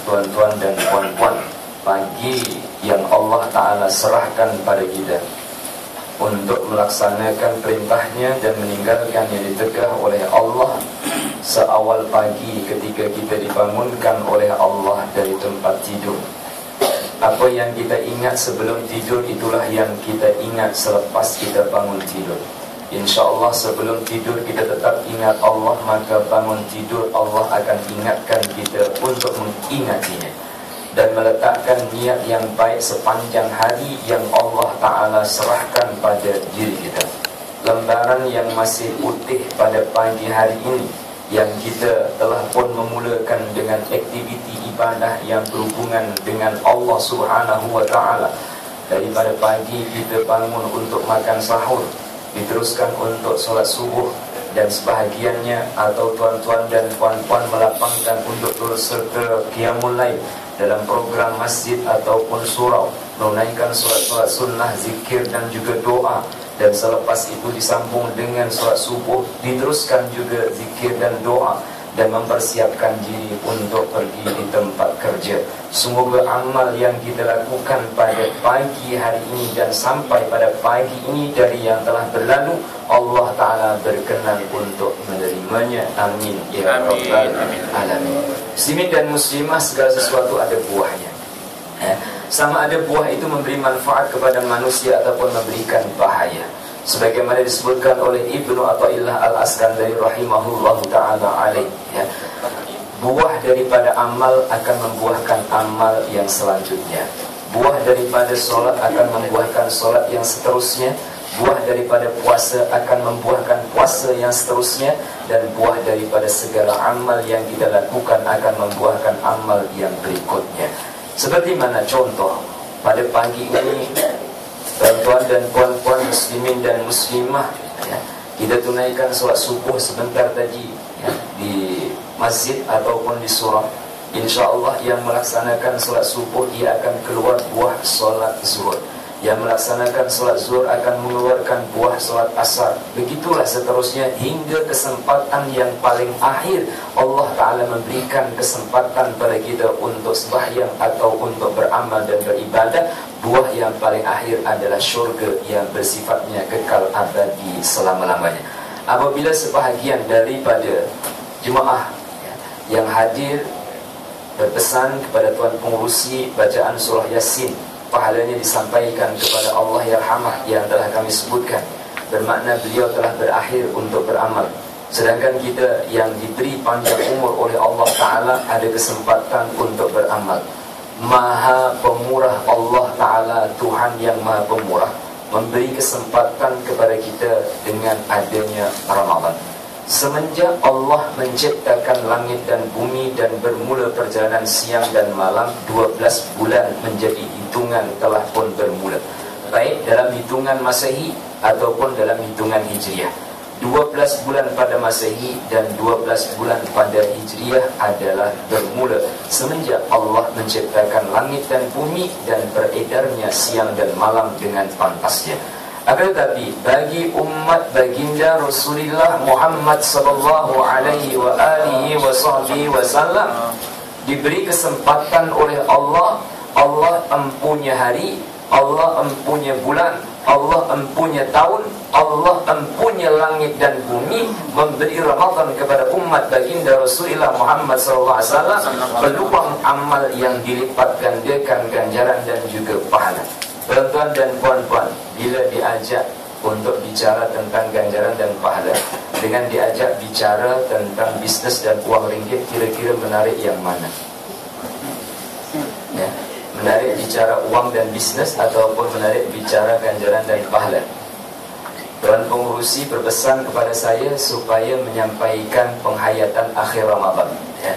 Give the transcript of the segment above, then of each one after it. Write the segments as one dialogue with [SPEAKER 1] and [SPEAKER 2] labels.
[SPEAKER 1] tuan-tuan dan puan-puan, pagi yang Allah Ta'ala serahkan pada kita untuk melaksanakan perintahnya dan meninggalkan yang ditegah oleh Allah seawal pagi ketika kita dibangunkan oleh Allah dari tempat tidur. Apa yang kita ingat sebelum tidur, itulah yang kita ingat selepas kita bangun tidur. InsyaAllah sebelum tidur kita tetap ingat Allah, maka bangun tidur Allah akan ingatkan kita untuk mengingatinya dan meletakkan niat yang baik sepanjang hari yang Allah Ta'ala serahkan pada diri kita. Lembaran yang masih putih pada pagi hari ini, yang kita telah pun memulakan dengan aktiviti ibadah yang berhubungan dengan Allah Subhanahu wa Ta'ala. Daripada pagi kita bangun untuk makan sahur, diteruskan untuk solat subuh, dan sebahagiannya atau tuan-tuan dan puan-puan melapangkan untuk turut serta qiyamul lail dalam program masjid ataupun surau, menunaikan solat-solat sunnah, zikir dan juga doa. Dan selepas itu disambung dengan solat subuh, diteruskan juga zikir dan doa, dan mempersiapkan diri untuk pergi di tempat kerja. Semoga amal yang kita lakukan pada pagi hari ini dan sampai pada pagi ini dari yang telah berlalu, Allah Ta'ala berkenan untuk menerimanya. Amin ya rabbal alamin. Muslimin dan muslimah, segala sesuatu ada buahnya. Sama ada buah itu memberi manfaat kepada manusia ataupun memberikan bahaya. Sebagaimana disebutkan oleh Ibnu Athaillah Al-Askandari rahimahullah ta'ala alaih, buah daripada amal akan membuahkan amal yang selanjutnya. Buah daripada solat akan membuahkan solat yang seterusnya. Buah daripada puasa akan membuahkan puasa yang seterusnya. Dan buah daripada segala amal yang kita lakukan akan membuahkan amal yang berikutnya. Seperti mana contoh pada pagi ini, tuan-tuan dan puan-puan muslimin dan muslimah, kita tunaikan solat subuh sebentar tadi di masjid ataupun di surau. InsyaAllah yang melaksanakan solat subuh, ia akan keluar buah solat zuhur. Yang melaksanakan solat zuhur akan mengeluarkan buah solat asar. Begitulah seterusnya hingga kesempatan yang paling akhir Allah Ta'ala memberikan kesempatan pada kita untuk sembahyang atau untuk beramal dan beribadah. Buah yang paling akhir adalah syurga yang bersifatnya kekal abadi selama-lamanya. Apabila sebahagian daripada jemaah yang hadir berpesan kepada tuan pengurusi bacaan surah Yasin, pahalanya disampaikan kepada Allah Yarhamah yang telah kami sebutkan, bermakna beliau telah berakhir untuk beramal. Sedangkan kita yang diberi panjang umur oleh Allah Ta'ala ada kesempatan untuk beramal. Maha pemurah Allah Ta'ala, Tuhan yang maha pemurah, memberi kesempatan kepada kita dengan adanya Ramadan. Semenjak Allah menciptakan langit dan bumi dan bermula perjalanan siang dan malam, 12 bulan menjadi hitungan telah pun bermula, baik dalam hitungan Masehi ataupun dalam hitungan Hijriah. 12 bulan pada Masehi dan 12 bulan pada Hijriah adalah bermula semenjak Allah menciptakan langit dan bumi dan beredarnya siang dan malam dengan pantasnya. Akan tetapi bagi umat baginda Rasulullah Muhammad sallallahu alaihi wa alihi wasallam diberi kesempatan oleh Allah. Allah empunya hari, Allah empunya bulan, Allah empunya tahun, Allah empunya langit dan bumi, memberi Ramadan kepada umat baginda Rasulullah Muhammad sallallahu alaihi wasallam peluang amal yang dilipat gandakan ganjaran dan juga pahala. Tuan-tuan dan puan-puan, bila diajak untuk bicara tentang ganjaran dan pahala dengan diajak bicara tentang bisnes dan uang ringgit, kira-kira menarik yang mana? Ya, menarik bicara uang dan bisnes ataupun menarik bicara ganjaran dan pahala? Tuan pengurusi berpesan kepada saya supaya menyampaikan penghayatan akhir Ramadan, ya.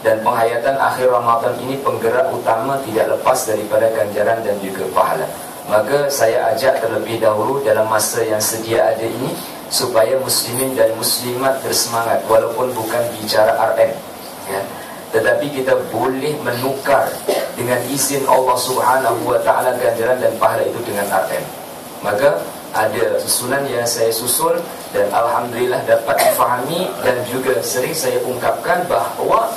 [SPEAKER 1] Dan penghayatan akhir Ramadan ini penggerak utama tidak lepas daripada ganjaran dan juga pahala. Maka saya ajak terlebih dahulu dalam masa yang sedia ada ini, supaya muslimin dan muslimat bersemangat, walaupun bukan bicara RM, ya. Tetapi kita boleh menukar dengan izin Allah Subhanahu wa Ta'ala ganjaran dan pahala itu dengan RM. Maka ada susunan yang saya susun dan alhamdulillah dapat difahami, dan juga sering saya ungkapkan bahawa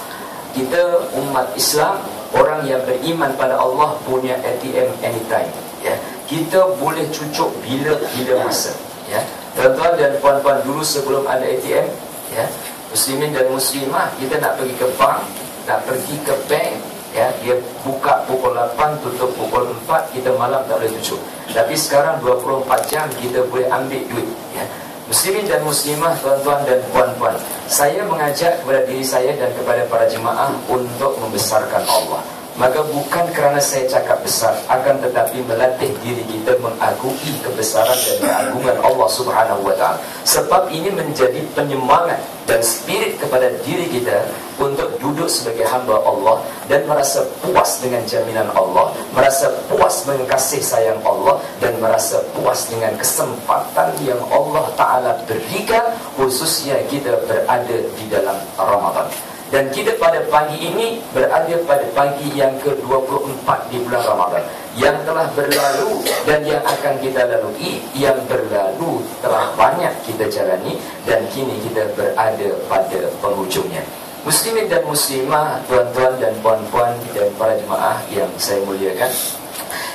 [SPEAKER 1] kita umat Islam, orang yang beriman pada Allah, punya ATM anytime, ya. Kita boleh cucuk bila masa, ya. Tuan-tuan dan puan-puan, dulu sebelum ada ATM, ya, muslimin dan muslimah, kita nak pergi ke bank, nak pergi ke bank, ya, dia buka pukul 8, tutup pukul 4, kita malam tak boleh cucuk. Tapi sekarang 24 jam kita boleh ambil duit, ya. Muslimin dan muslimah, tuan-tuan dan puan-puan, saya mengajak kepada diri saya dan kepada para jemaah untuk membesarkan Allah. Maka bukan kerana saya cakap besar, akan tetapi melatih diri kita mengagumi kebesaran dan keagungan Allah Subhanahu wa ta'ala. Sebab ini menjadi penyemangat dan spirit kepada diri kita untuk duduk sebagai hamba Allah dan merasa puas dengan jaminan Allah, merasa puas dengan kasih sayang Allah, dan merasa puas dengan kesempatan yang Allah Ta'ala berikan, khususnya kita berada di dalam Ramadan. Dan kita pada pagi ini berada pada pagi yang ke-24 di bulan Ramadan, yang telah berlalu dan yang akan kita lalui. Yang berlalu telah banyak kita jalani, dan kini kita berada pada penghujungnya. Muslimin dan muslimah, tuan-tuan dan puan-puan dan para jemaah yang saya muliakan,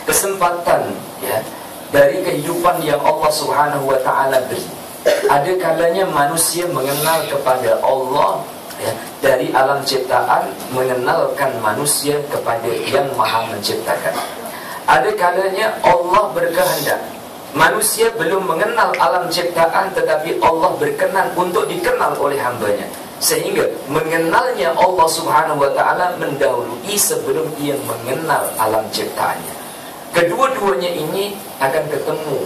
[SPEAKER 1] kesempatan, ya, dari kehidupan yang Allah Subhanahu wa ta'ala beri. Ada kalanya manusia mengenal kepada Allah, ya, dari alam ciptaan, mengenalkan manusia kepada yang maha menciptakan. Ada kalanya Allah berkehendak, manusia belum mengenal alam ciptaan, tetapi Allah berkenan untuk dikenal oleh hambanya, sehingga mengenalnya Allah Subhanahu wa ta'ala mendahului sebelum ia mengenal alam ciptaannya. Kedua-duanya ini akan ketemu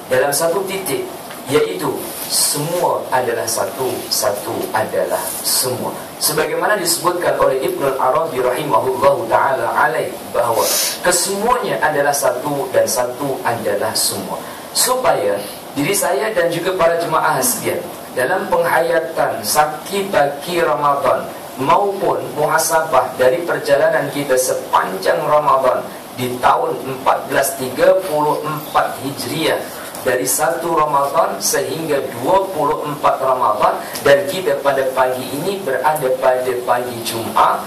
[SPEAKER 1] dalam satu titik, yaitu semua adalah satu, satu adalah semua. Sebagaimana disebutkan oleh Ibnu Arabi rahimahullahu ta'ala alaih, bahawa kesemuanya adalah satu dan satu adalah semua. Supaya diri saya dan juga para jemaah sekalian, dalam penghayatan sakit baki Ramadan maupun muhasabah dari perjalanan kita sepanjang Ramadan di tahun 1434 Hijriah, dari 1 Ramadan sehingga 24 Ramadan, dan kita pada pagi ini berada pada pagi Jumat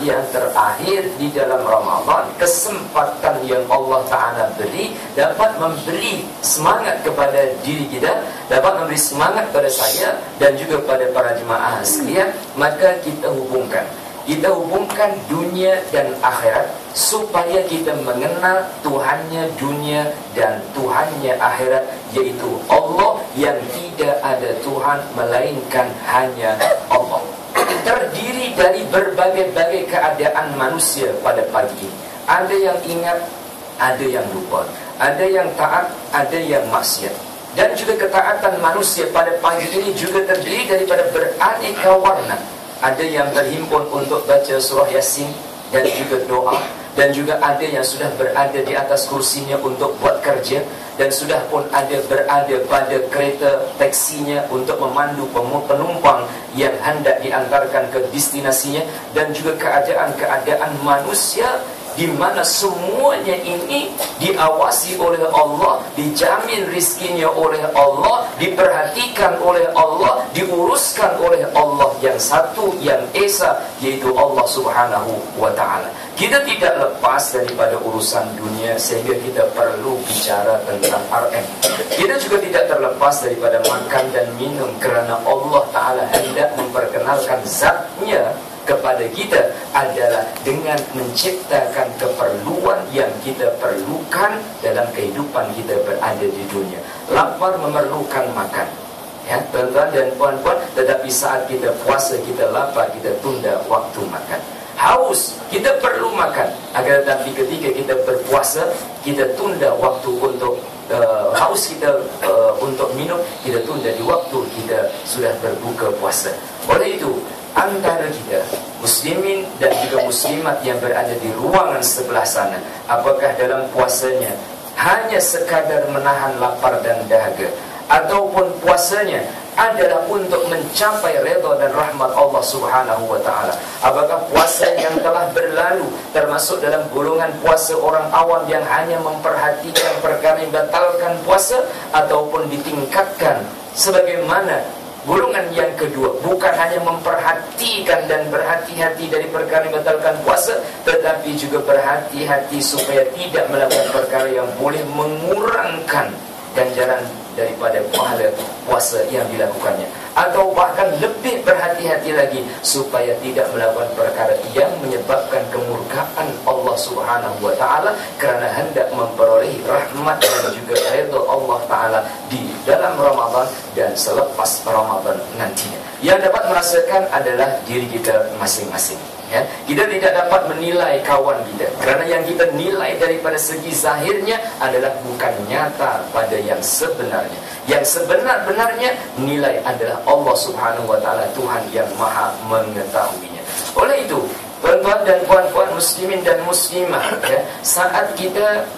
[SPEAKER 1] yang terakhir di dalam Ramadan. Kesempatan yang Allah Ta'ala beri dapat memberi semangat kepada diri kita, dapat memberi semangat pada saya dan juga pada para jemaah sekalian. Maka kita hubungkan dunia dan akhirat, supaya kita mengenal Tuhannya dunia dan Tuhannya akhirat, yaitu Allah, yang tidak ada Tuhan melainkan hanya Allah. Terdiri dari berbagai-bagai keadaan manusia pada pagi ini. Ada yang ingat, ada yang lupa, ada yang taat, ada yang maksiat. Dan juga ketaatan manusia pada pagi ini juga terdiri daripada beraneka warna. Ada yang terhimpun untuk baca surah Yasin dan juga doa, dan juga ada yang sudah berada di atas kursinya untuk buat kerja, dan sudah pun ada berada pada kereta taksinya untuk memandu penumpang yang hendak diantarkan ke destinasinya. Dan juga keadaan-keadaan manusia di mana semuanya ini diawasi oleh Allah, dijamin rizkinya oleh Allah, diperhatikan oleh Allah, diuruskan oleh Allah yang satu, yang esa, yaitu Allah Subhanahu wa ta'ala. Kita tidak lepas daripada urusan dunia, sehingga kita perlu bicara tentang RM. Kita juga tidak terlepas daripada makan dan minum, kerana Allah Ta'ala hendak memperkenalkan zatnya kepada kita adalah dengan menciptakan keperluan yang kita perlukan dalam kehidupan kita berada di dunia. Lapar memerlukan makan, ya, tuan-tuan dan puan-puan, tetapi saat kita puasa, kita lapar, kita tunda waktu makan. Haus, kita perlu makan, agar tetapi ketika kita berpuasa, kita tunda waktu untuk haus kita untuk minum, kita tunda di waktu kita sudah berbuka puasa. Oleh itu, antara kita, muslimin dan juga muslimat yang berada di ruangan sebelah sana, apakah dalam puasanya hanya sekadar menahan lapar dan dahaga, ataupun puasanya adalah untuk mencapai redha dan rahmat Allah Subhanahu wa ta'ala? Apakah puasa yang telah berlalu termasuk dalam golongan puasa orang awam yang hanya memperhatikan perkara yang batalkan puasa, ataupun ditingkatkan sebagaimana Golongan yang kedua, bukan hanya memperhatikan dan berhati-hati dari perkara yang membatalkan puasa, tetapi juga berhati-hati supaya tidak melakukan perkara yang boleh mengurangkan ganjaran daripada pahala puasa yang dilakukannya, atau bahkan lebih berhati-hati lagi supaya tidak melakukan perkara yang menyebabkan kemurkaan Allah Subhanahu wa taala kerana hendak memperolehi rahmat dan juga redha Allah taala di dalam Ramadan dan selepas Ramadan nantinya. Yang dapat merasakan adalah diri kita masing-masing. Ya, kita tidak dapat menilai kawan kita kerana yang kita nilai daripada segi zahirnya adalah bukan nyata pada yang sebenarnya. Yang sebenar-benarnya nilai adalah Allah Subhanahu wa taala, Tuhan yang Maha mengetahuinya. Oleh itu, tuan-tuan dan puan-puan muslimin dan muslimah, ya, saat kita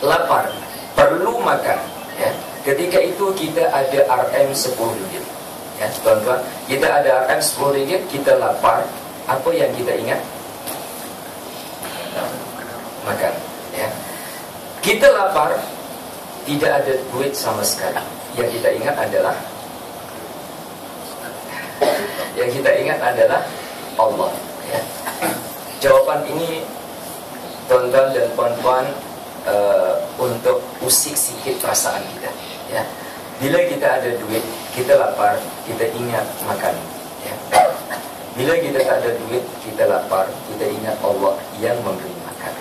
[SPEAKER 1] lapar, perlu makan, ya, ketika itu kita ada RM 10 ringgit. Ya, tuan-tuan, kita ada RM 10 ringgit, kita lapar. Apa yang kita ingat? Makan, ya. Kita lapar, tidak ada duit sama sekali. Yang kita ingat adalah Allah, ya. Jawaban ini, tuan-tuan dan puan-puan, untuk usik sikit perasaan kita, ya. Bila kita ada duit, kita lapar, kita ingat makan, ya. Bila kita tak ada duit, kita lapar, kita ingat Allah yang memberi makan.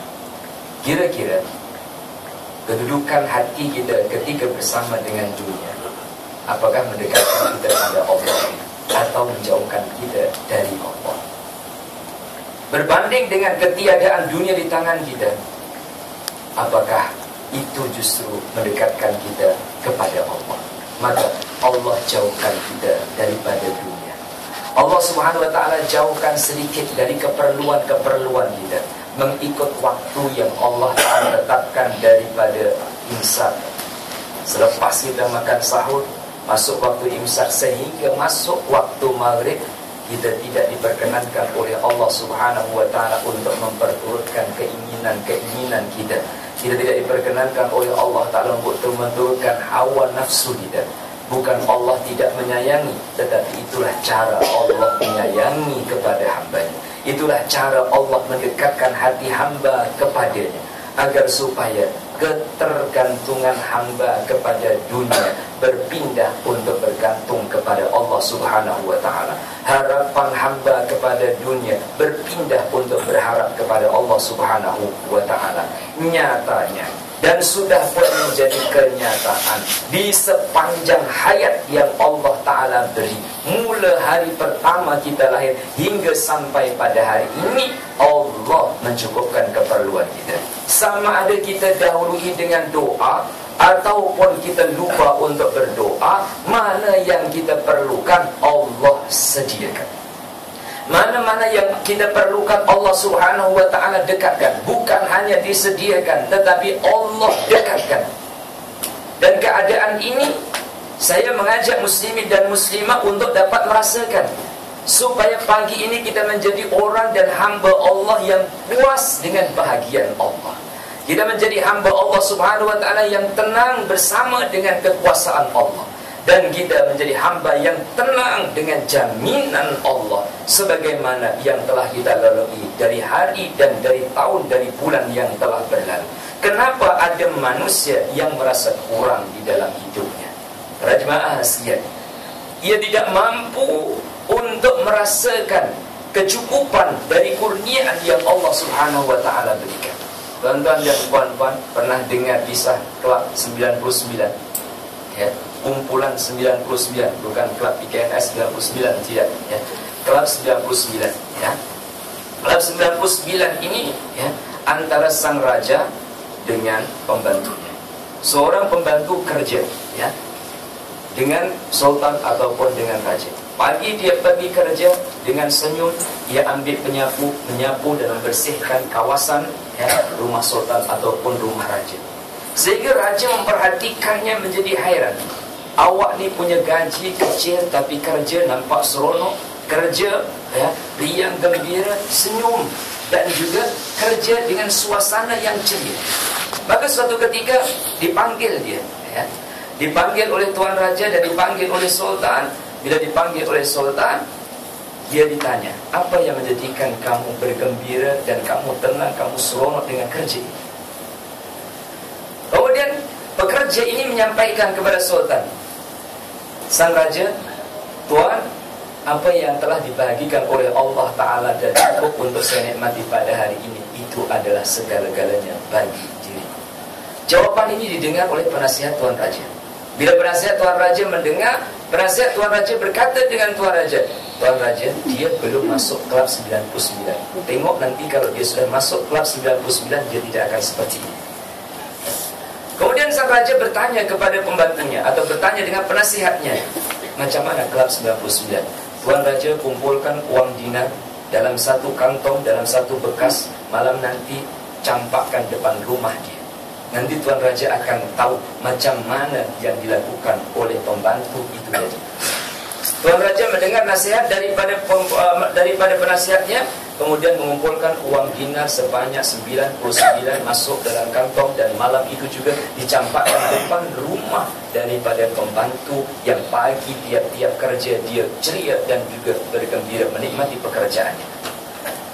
[SPEAKER 1] Kira-kira kedudukan hati kita ketika bersama dengan dunia, apakah mendekatkan kita kepada Allah atau menjauhkan kita dari Allah? Berbanding dengan ketiadaan dunia di tangan kita, apakah itu justru mendekatkan kita kepada Allah? Maka Allah jauhkan kita daripada dunia. Allah Subhanahu wa taala jauhkan sedikit dari keperluan-keperluan kita, mengikut waktu yang Allah tetapkan daripada imsak. Selepas kita makan sahur, masuk waktu imsak sehingga masuk waktu maghrib, kita tidak diperkenankan oleh Allah Subhanahu wa taala untuk memperturutkan keinginan-keinginan kita. Kita tidak diperkenankan oleh Allah taala untuk menurutkan hawa nafsu kita. Bukan Allah tidak menyayangi, tetapi itulah cara Allah menyayangi kepada hamba-Nya. Itulah cara Allah mendekatkan hati hamba kepadanya, agar supaya ketergantungan hamba kepada dunia berpindah untuk bergantung kepada Allah Subhanahu wa taala. Harapan hamba kepada dunia berpindah untuk berharap kepada Allah Subhanahu wa taala. Nyatanya, dan sudah pun menjadi kenyataan di sepanjang hayat yang Allah Ta'ala beri, mula hari pertama kita lahir hingga sampai pada hari ini, Allah mencukupkan keperluan kita. Sama ada kita dahului dengan doa ataupun kita lupa untuk berdoa, mana yang kita perlukan Allah sediakan. Mana-mana yang kita perlukan Allah Subhanahu wa taala dekatkan. Bukan hanya disediakan, tetapi Allah dekatkan. Dan keadaan ini, saya mengajak muslimin dan muslimah untuk dapat merasakan, supaya pagi ini kita menjadi orang dan hamba Allah yang puas dengan bahagian Allah. Kita menjadi hamba Allah Subhanahu wa taala yang tenang bersama dengan kekuasaan Allah. Dan kita menjadi hamba yang tenang dengan jaminan Allah, sebagaimana yang telah kita lalui dari hari dan dari tahun, dari bulan yang telah berlalu. Kenapa ada manusia yang merasa kurang di dalam hidupnya? Para jemaah sekalian, ia tidak mampu untuk merasakan kecukupan dari kurniaan yang Allah Subhanahu wa taala berikan. Tuan-tuan dan puan-puan pernah dengar kisah Kelab 99? Ya, kumpulan 99, bukan Kelab PKNS 99, tidak, ya. Kelab 99, ya. Kelab 99 ini, ya, antara sang raja dengan pembantunya. Seorang pembantu kerja, ya, dengan sultan ataupun dengan raja. Pagi dia pergi kerja dengan senyum, dia ambil penyapu, menyapu dan membersihkan kawasan, ya, rumah sultan ataupun rumah raja. Sehingga raja memperhatikannya menjadi hairan. Awak ni punya gaji kecil tapi kerja nampak seronok, kerja, ya, riang gembira, senyum, dan juga kerja dengan suasana yang ceria. Maka suatu ketika dipanggil dia, ya, dipanggil oleh tuan raja dan dipanggil oleh sultan. Bila dipanggil oleh sultan, dia ditanya, apa yang menjadikan kamu bergembira dan kamu tenang, kamu seronok dengan kerja ini? Kemudian pekerja ini menyampaikan kepada sultan, sang raja, tuan, apa yang telah dibagikan oleh Allah Ta'ala dan cukup untuk saya nikmati pada hari ini, itu adalah segala-galanya bagi diriku. Jawaban ini didengar oleh penasihat tuan raja. Bila penasihat tuan raja mendengar, penasihat tuan raja berkata dengan tuan raja, tuan raja, dia belum masuk klub 99. Tengok nanti kalau dia sudah masuk klub 99, dia tidak akan seperti ini. Kemudian sang raja bertanya kepada pembantunya atau bertanya dengan penasihatnya, macam mana klub 99? Tuan raja kumpulkan uang dinar dalam satu kantong, dalam satu bekas, malam nanti campakkan depan rumah dia. Nanti tuan raja akan tahu macam mana yang dilakukan oleh pembantu itu tadi. Tuan raja mendengar nasihat daripada penasihatnya, kemudian mengumpulkan uang dinar sebanyak 99 masuk dalam kantong, dan malam itu juga dicampakkan depan rumah daripada pembantu yang pagi tiap-tiap kerja dia ceria dan juga bergembira menikmati pekerjaannya.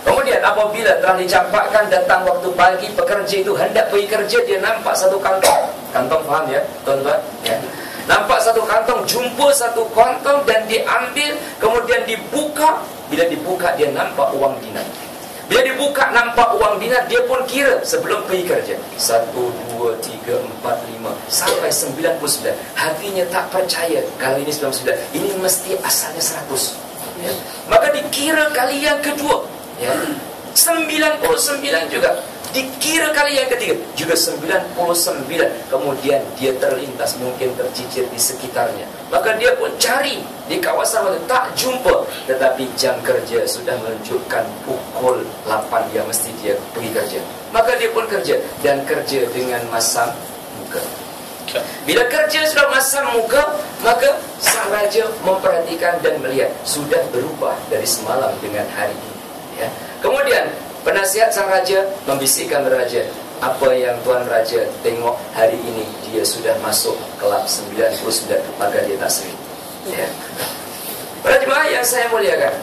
[SPEAKER 1] Kemudian apabila telah dicampakkan, datang waktu pagi, pekerja itu hendak pergi kerja, dia nampak satu kantong. Kantong, faham ya tuan-tuan? Ya. Nampak satu kantong, jumpa satu kantong dan diambil, kemudian dibuka. Bila dibuka, dia nampak uang dinar. Bila dibuka nampak uang dinar, dia pun kira sebelum pergi kerja. 1, 2, 3, 4, 5 sampai 99. Hatinya tak percaya kalau ini 99. Ini mesti asalnya 100 ya. Maka dikira kali yang kedua ya, 99 juga. Dikira kali yang ketiga juga 99. Kemudian dia terlintas, mungkin tercicir di sekitarnya. Maka dia pun cari di kawasan, tak jumpa. Tetapi jam kerja sudah menunjukkan pukul 8 yang mesti dia pergi kerja. Maka dia pun kerja, dan kerja dengan masam muka. Bila kerja sudah masam muka, maka sang raja memperhatikan dan melihat sudah berubah dari semalam dengan hari ini ya. Kemudian penasihat sang raja membisikkan raja, apa yang tuan raja tengok hari ini, dia sudah masuk kelab 99, maka dia tak seri ya. Para jemaah yang saya muliakan,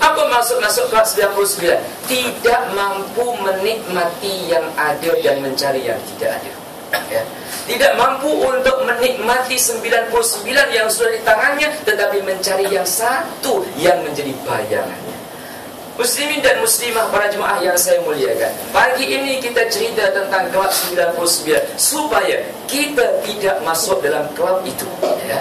[SPEAKER 1] apa maksud masuk kelab 99? Tidak mampu menikmati yang ada dan mencari yang tidak ada ya. Tidak mampu untuk menikmati 99 yang sudah di tangannya, tetapi mencari yang satu yang menjadi bayangannya. Muslimin dan muslimah, para jemaah yang saya muliakan, pagi ini kita cerita tentang kelab 99 supaya kita tidak masuk dalam kelab itu ya.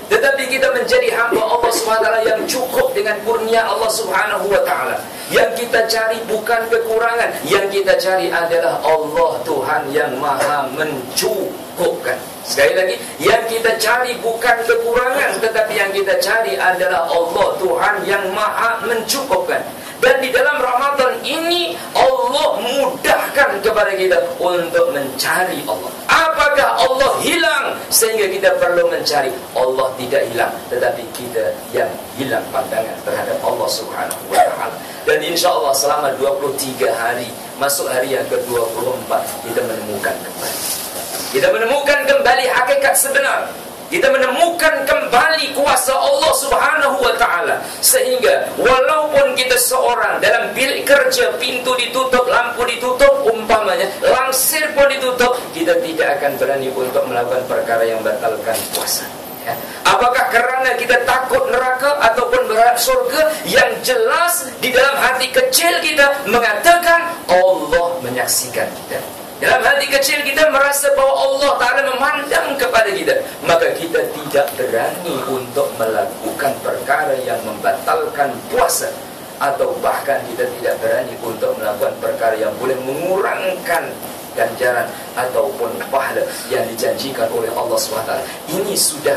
[SPEAKER 1] Tetapi kita menjadi hamba Allah SWT yang cukup dengan kurnia Allah Subhanahu wa ta'ala. Yang kita cari bukan kekurangan, yang kita cari adalah Allah Tuhan yang maha mencukupkan. Sekali lagi, yang kita cari bukan kekurangan, tetapi yang kita cari adalah Allah Tuhan yang maha mencukupkan. Dan di dalam Ramadan ini Allah mudahkan kepada kita untuk mencari Allah. Apakah Allah hilang sehingga kita perlu mencari? Allah tidak hilang, tetapi kita yang hilang pandangan terhadap Allah Subhanahu wa ta'ala. Dan insya Allah selama 23 hari, masuk hari yang ke-24, kita menemukan kembali. Kita menemukan kembali hakikat sebenar. Kita menemukan kembali kuasa Allah Subhanahu wa ta'ala. Sehingga walaupun kita seorang dalam bilik kerja, pintu ditutup, lampu ditutup, umpamanya langsir pun ditutup, kita tidak akan berani untuk melakukan perkara yang batalkan puasa ya. Apakah kerana kita takut neraka ataupun berharap surga? Yang jelas di dalam hati kecil kita mengatakan Allah menyaksikan kita. Dalam hati kecil kita merasa bahwa Allah Ta'ala memandang kepada kita, maka kita tidak berani untuk melakukan perkara yang membatalkan puasa, atau bahkan kita tidak berani untuk melakukan perkara yang boleh mengurangkan ganjaran ataupun pahala yang dijanjikan oleh Allah SWT. Ini sudah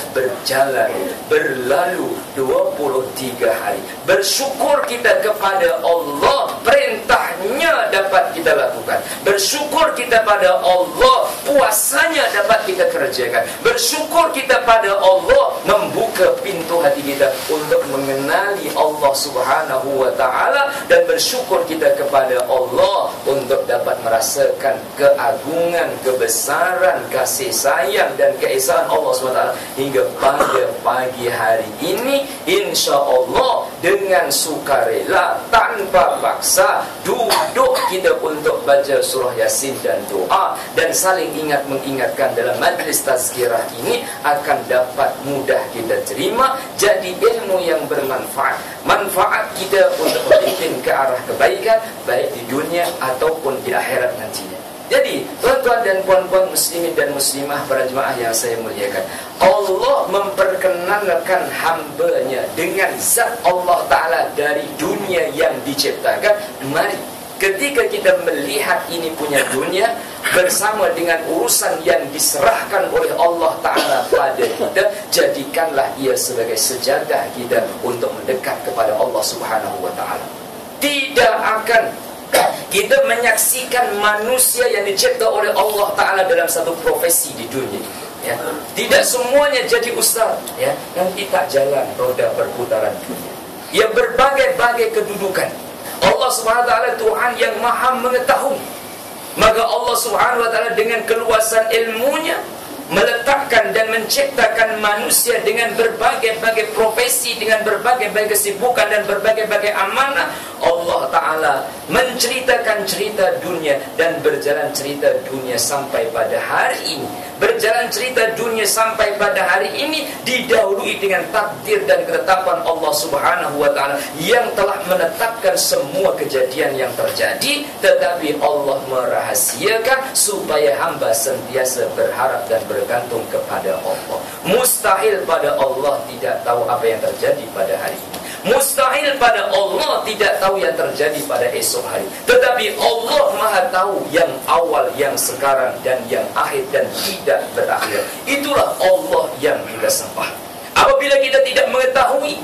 [SPEAKER 1] berlalu 23 hari. Bersyukur kita kepada Allah, perintahnya dapat kita lakukan. Bersyukur kita pada Allah, puasanya dapat kita kerjakan. Bersyukur kita pada Allah, membuka pintu hati kita untuk mengenali Allah Subhanahu wa ta'ala. Dan bersyukur kita kepada Allah untuk dapat merasakan keagungan, kebesaran, kasih sayang dan keesaan Allah SWT. Hingga pada pagi hari ini, insya Allah dengan sukarela, tanpa paksa, duduk kita untuk baca surah Yasin dan doa, dan saling ingat mengingatkan dalam majlis tazkirah ini, akan dapat mudah kita terima. Jadi ilmu yang bermanfaat, manfaat kita untuk memimpin ke arah kebaikan, baik di dunia ataupun di akhirat nantinya. Jadi tuan-tuan dan puan-puan muslimin dan muslimah, para jemaah yang saya muliakan, Allah memperkenalkan hambanya dengan zat Allah Ta'ala dari dunia yang diciptakan. Mari, ketika kita melihat ini punya dunia bersama dengan urusan yang diserahkan oleh Allah Ta'ala pada kita, jadikanlah ia sebagai sejadah kita untuk mendekat kepada Allah Subhanahu Wa Ta'ala. Tidak akan kita menyaksikan manusia yang dicipta oleh Allah Ta'ala dalam satu profesi di dunia, ya. Tidak semuanya jadi ustaz, ya. Nanti tak jalan roda perputaran dunia. Ya, berbagai-bagai kedudukan. Allah Subhanahu Wa Ta'ala Tuhan yang maha mengetahui. Maka Allah Subhanahu Wa Ta'ala dengan keluasan ilmunya meletakkan dan menciptakan manusia dengan berbagai-bagai profesi, dengan berbagai-bagai kesibukan dan berbagai-bagai amanah. Allah Ta'ala menceritakan cerita dunia dan berjalan cerita dunia sampai pada hari ini. Berjalan cerita dunia sampai pada hari ini didahului dengan takdir dan ketetapan Allah Subhanahu Wa Ta'ala yang telah menetapkan semua kejadian yang terjadi, tetapi Allah merahasiakan supaya hamba sentiasa berharap dan bergantung kepada Allah. Mustahil pada Allah tidak tahu apa yang terjadi pada hari ini. Mustahil pada Allah tidak tahu yang terjadi pada esok hari. Tetapi Allah maha tahu yang awal, yang sekarang, dan yang akhir, dan tidak berakhir. Itulah Allah yang kita sembah. Apabila kita tidak mengetahui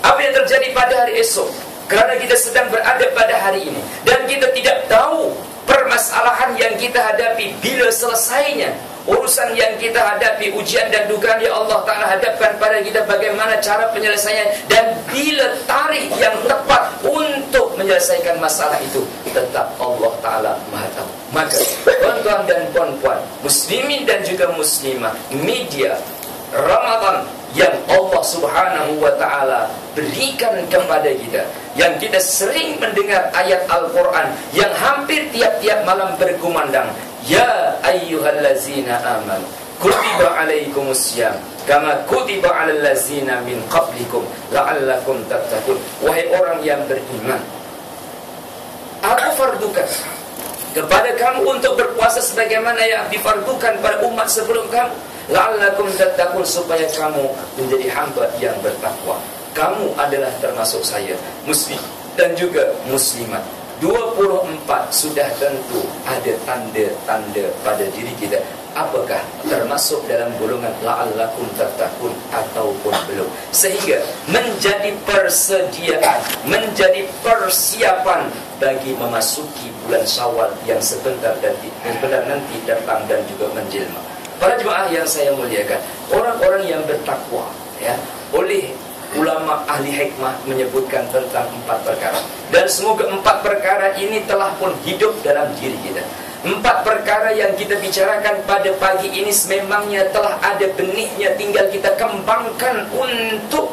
[SPEAKER 1] apa yang terjadi pada hari esok, karena kita sedang berada pada hari ini, dan kita tidak tahu permasalahan yang kita hadapi bila selesainya, urusan yang kita hadapi, ujian dan dugaan yang Allah Ta'ala hadapkan pada kita, bagaimana cara penyelesaian, dan bila tarikh yang tepat untuk menyelesaikan masalah itu, tetap Allah Ta'ala maha tahu. Maka tuan-tuan dan puan-puan, muslimin dan juga muslimah, media Ramadan yang Allah Subhanahu Wa Ta'ala berikan kepada kita, yang kita sering mendengar ayat Al-Quran yang hampir tiap-tiap malam berkumandang, ya ayyuhallazina amanu kutiba alaikumussyam kama kutiba alal ladzina min qablikum la'allakum tattaqun. Wahai orang yang beriman, aku fardukan kepada kamu untuk berpuasa sebagaimana yang difardukan pada umat sebelum kamu, la'allakum tattaqun, supaya kamu menjadi hamba yang bertakwa. Kamu adalah termasuk saya, muslim dan juga muslimat. 24 sudah tentu ada tanda-tanda pada diri kita. Apakah termasuk dalam golongan la'allakum tattaqun ataupun belum? Sehingga menjadi persediaan, menjadi persiapan bagi memasuki bulan Syawal yang sebentar nanti datang dan juga menjelma. Para jemaah yang saya muliakan, orang-orang yang bertakwa, ya, oleh ulama ahli hikmah menyebutkan tentang 4 perkara, dan semoga 4 perkara ini telah pun hidup dalam diri kita. 4 perkara yang kita bicarakan pada pagi ini sememangnya telah ada benihnya, tinggal kita kembangkan untuk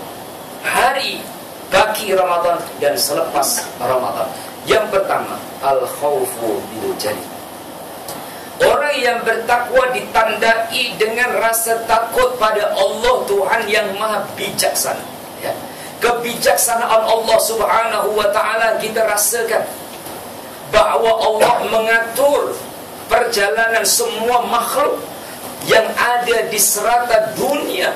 [SPEAKER 1] hari baki Ramadan dan selepas Ramadan. Yang pertama, al-khawfu bil jalil. Orang yang bertakwa ditandai dengan rasa takut pada Allah Tuhan yang maha bijaksana, ya. Kebijaksanaan Allah Subhanahu Wa Ta'ala kita rasakan bahwa Allah mengatur perjalanan semua makhluk yang ada di serata dunia,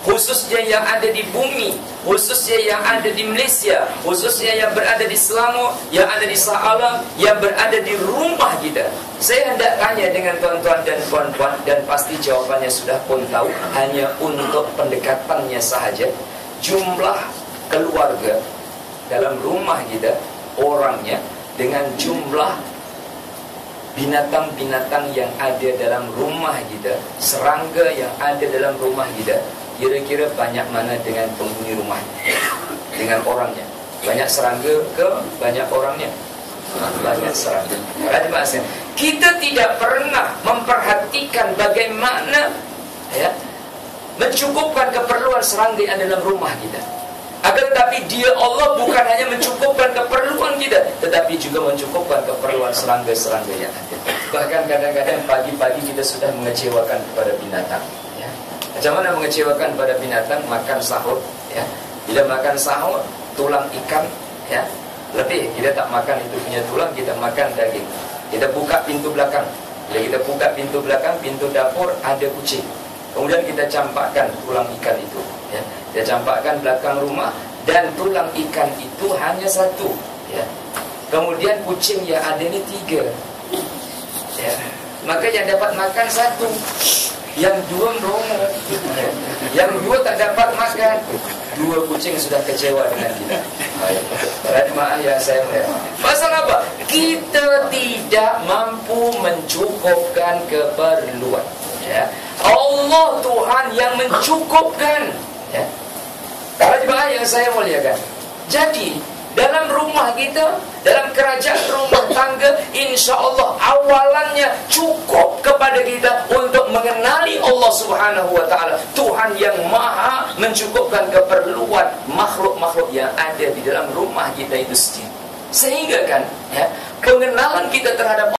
[SPEAKER 1] khususnya yang ada di bumi, khususnya yang ada di Malaysia, khususnya yang berada di Selangor, yang ada di Shah Alam, yang berada di rumah kita. Saya hendak tanya dengan tuan-tuan dan puan-puan, dan pasti jawabannya sudah pun tahu, hanya untuk pendekatannya sahaja. Jumlah keluarga dalam rumah kita, orangnya, dengan jumlah binatang-binatang yang ada dalam rumah kita, serangga yang ada dalam rumah kita, kira-kira banyak mana dengan penghuni rumahnya, dengan orangnya? Banyak serangga ke banyak orangnya? banyak serangga. Kita tidak pernah memperhatikan bagaimana ya mencukupkan keperluan serangga yang ada dalam rumah kita. Akan tetapi dia Allah bukan hanya mencukupkan keperluan kita, tetapi juga mencukupkan keperluan serangga-serangga yang ada. Bahkan kadang-kadang pagi-pagi kita sudah mengecewakan kepada binatang ya. Macam mana mengecewakan pada binatang? Makan sahur ya. Bila makan sahur, tulang ikan ya lebih, kita tak makan itu punya tulang, kita makan daging. Kita buka pintu belakang. Bila kita buka pintu belakang, pintu dapur ada kucing. Kemudian kita campakkan tulang ikan itu ya. Kita campakkan belakang rumah, dan tulang ikan itu hanya satu ya. Kemudian kucing yang ada ni 3 ya. Maka yang dapat makan 1, yang 2 merongo, yang 2 tak dapat makan. 2 kucing sudah kecewa dengan kita. Maaf ya saya melihat. Pasal apa? Kita tidak mampu mencukupkan keperluan ya. Allah Tuhan yang mencukupkan ya. Para jemaah yang saya muliakan, jadi dalam rumah kita, dalam kerajaan rumah tangga, insya Allah awalannya cukup kepada kita untuk mengenali Allah Subhanahu wa ta'ala, Tuhan yang maha mencukupkan keperluan makhluk-makhluk yang ada di dalam rumah kita itu sendiri. Sehingga kan ya, pengenalan kita terhadap